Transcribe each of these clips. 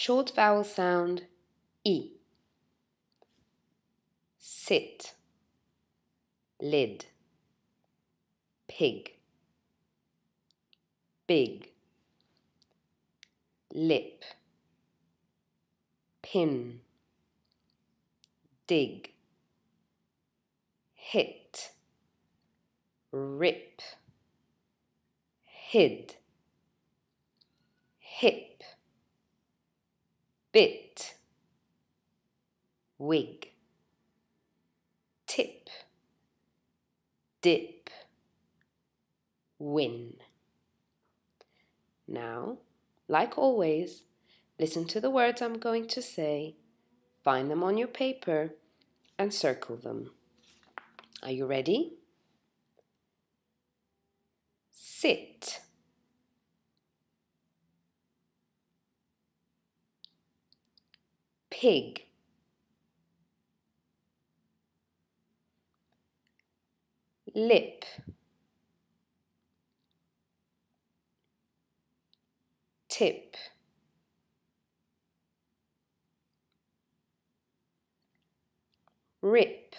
short vowel sound E. Sit, lid, pig, big, lip, pin, dig, hit, rip, hid, hip, bit, wig, tip, dip, win. Now, like always, listen to the words I'm going to say, find them on your paper, and circle them. Are you ready? Sit, pig, lip, tip, rip,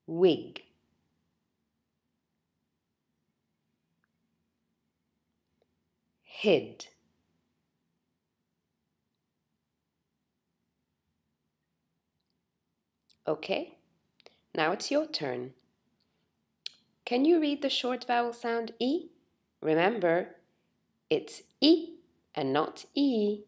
wig, hid. Okay, now it's your turn. Can you read the short vowel sound E? Remember, it's E and not E.